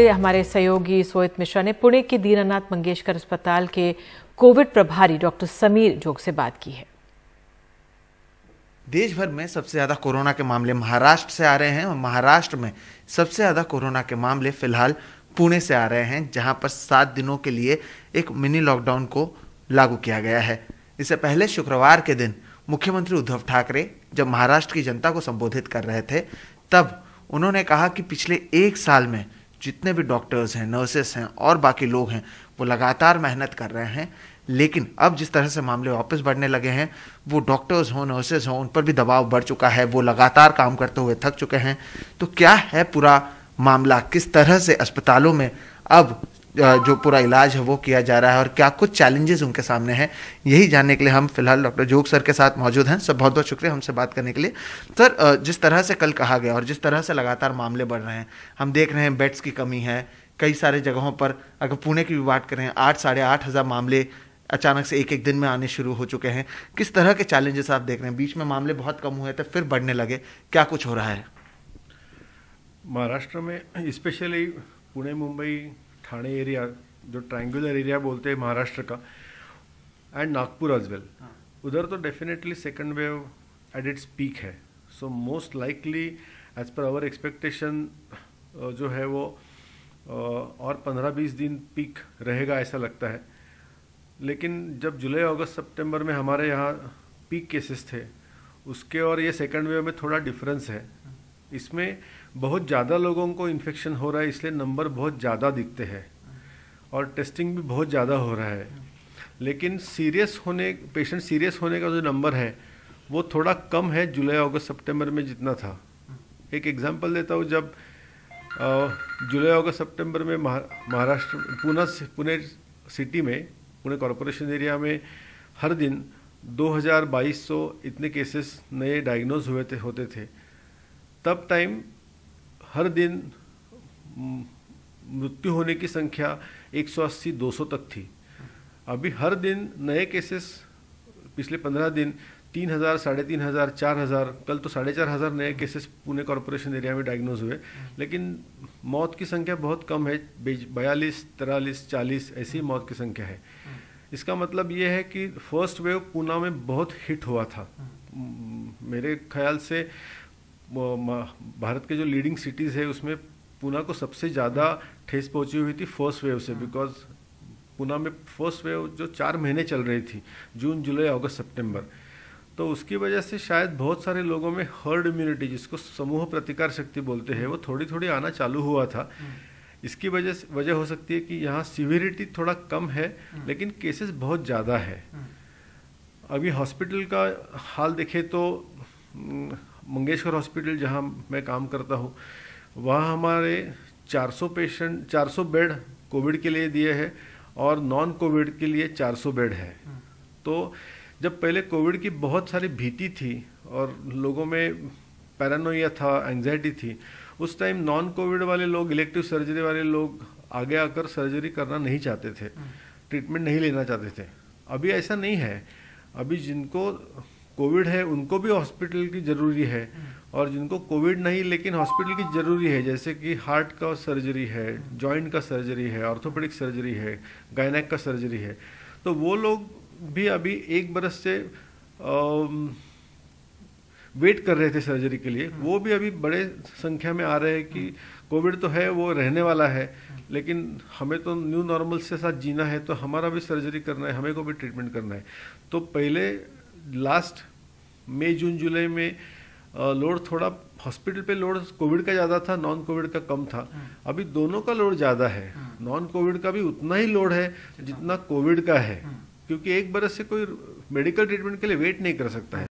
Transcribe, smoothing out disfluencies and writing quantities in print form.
हमारे सहयोगी सोहित मिश्रा ने पुणे के दीनानाथ मंगेशकर अस्पताल के कोविड प्रभारी डॉक्टर समीर जोग से बात की है। देश भर में सबसे ज्यादा कोरोना के मामले महाराष्ट्र से आ रहे हैं और महाराष्ट्र में सबसे ज्यादा कोरोना के मामले फिलहाल पुणे से आ रहे हैं, जहां पर 7 दिनों के लिए एक मिनी लॉकडाउन को लागू किया गया है। इससे पहले शुक्रवार के दिन मुख्यमंत्री उद्धव ठाकरे जब महाराष्ट्र की जनता को संबोधित कर रहे थे, तब उन्होंने कहा कि पिछले 1 साल में जितने भी डॉक्टर्स हैं, नर्सेस हैं और बाकी लोग हैं, वो लगातार मेहनत कर रहे हैं, लेकिन अब जिस तरह से मामले वापस बढ़ने लगे हैं, वो डॉक्टर्स हों, नर्सेस हों, उन पर भी दबाव बढ़ चुका है। वो लगातार काम करते हुए थक चुके हैं। तो क्या है पूरा मामला, किस तरह से अस्पतालों में अब जो पूरा इलाज है वो किया जा रहा है और क्या कुछ चैलेंजेस उनके सामने हैं, यही जानने के लिए हम फिलहाल डॉक्टर जोग सर के साथ मौजूद हैं। सर, बहुत बहुत शुक्रिया हमसे बात करने के लिए। सर, जिस तरह से कल कहा गया और जिस तरह से लगातार मामले बढ़ रहे हैं, हम देख रहे हैं बेड्स की कमी है कई सारे जगहों पर। अगर पुणे की भी बात करें, 8-8.5 हज़ार मामले अचानक से एक दिन में आने शुरू हो चुके हैं। किस तरह के चैलेंजेस आप देख रहे हैं? बीच में मामले बहुत कम हुए थे, फिर बढ़ने लगे, क्या कुछ हो रहा है? महाराष्ट्र में स्पेशली पुणे, मुंबई, ठाणे एरिया, जो ट्रायंगुलर एरिया बोलते हैं महाराष्ट्र का, एंड नागपुर एज वेल, उधर तो definitely second wave at its peak है। So most likely as per our expectation जो है वो और 15-20 दिन पीक रहेगा ऐसा लगता है। लेकिन जब जुलाई, अगस्त, सितंबर में हमारे यहाँ पीक केसेस थे, उसके और ये सेकंड वेव में थोड़ा डिफरेंस है। इसमें बहुत ज़्यादा लोगों को इन्फेक्शन हो रहा है, इसलिए नंबर बहुत ज़्यादा दिखते हैं और टेस्टिंग भी बहुत ज़्यादा हो रहा है। लेकिन पेशेंट सीरियस होने का जो नंबर है वो थोड़ा कम है जुलाई, अगस्त, सितंबर में जितना था। एक एग्जांपल देता हूँ, जब जुलाई, अगस्त, सितंबर में महाराष्ट्र पुणे सिटी में, पुणे कॉरपोरेशन एरिया में हर दिन 2200 इतने केसेस नए डायग्नोज होते थे। तब टाइम हर दिन मृत्यु होने की संख्या 180-200 तक थी। अभी हर दिन नए केसेस पिछले 15 दिन 3000, 3500, 4000, कल तो 4500 नए केसेस पुणे कॉरपोरेशन एरिया में डायग्नोज हुए। लेकिन मौत की संख्या बहुत कम है, 42, 43, 40 ऐसी मौत की संख्या है। इसका मतलब ये है कि फर्स्ट वेव पुणे में बहुत हिट हुआ था। मेरे ख्याल से भारत के जो लीडिंग सिटीज़ है उसमें पुणे को सबसे ज़्यादा ठेस पहुंची हुई थी फर्स्ट वेव से, बिकॉज पुणे में फर्स्ट वेव जो 4 महीने चल रही थी, जून, जुलाई, अगस्त, सितंबर, तो उसकी वजह से शायद बहुत सारे लोगों में हर्ड इम्यूनिटी, जिसको समूह प्रतिकार शक्ति बोलते हैं, वो थोड़ी थोड़ी आना चालू हुआ था। इसकी वजह हो सकती है कि यहाँ सिवियरिटी थोड़ा कम है, लेकिन केसेस बहुत ज़्यादा है। अभी हॉस्पिटल का हाल देखें तो मंगेशकर हॉस्पिटल, जहाँ मैं काम करता हूँ, वहाँ हमारे 400 बेड कोविड के लिए दिए हैं और नॉन कोविड के लिए 400 बेड है। तो जब पहले कोविड की बहुत सारी भीति थी और लोगों में पैरानोइया था, एंजाइटी थी, उस टाइम नॉन कोविड वाले लोग, इलेक्टिव सर्जरी वाले लोग आगे आकर सर्जरी करना नहीं चाहते थे, ट्रीटमेंट नहीं लेना चाहते थे। अभी ऐसा नहीं है। अभी जिनको कोविड है उनको भी हॉस्पिटल की ज़रूरी है, और जिनको कोविड नहीं लेकिन हॉस्पिटल की ज़रूरी है, जैसे कि हार्ट का सर्जरी है, जॉइंट का सर्जरी है, ऑर्थोपेडिक सर्जरी है, गायनेक का सर्जरी है, तो वो लोग भी अभी 1 बरस से वेट कर रहे थे सर्जरी के लिए। वो भी अभी बड़े संख्या में आ रहे हैं कि कोविड तो है, वो रहने वाला है, लेकिन हमें तो न्यू नॉर्मल से साथ जीना है, तो हमारा भी सर्जरी करना है, हमें को भी ट्रीटमेंट करना है। तो पहले लास्ट मई, जून, जुलाई में लोड थोड़ा हॉस्पिटल पे लोड कोविड का ज़्यादा था, नॉन कोविड का कम था। अभी दोनों का लोड ज़्यादा है। नॉन कोविड का भी उतना ही लोड है जितना कोविड का है, क्योंकि 1 बरस से कोई मेडिकल ट्रीटमेंट के लिए वेट नहीं कर सकता है।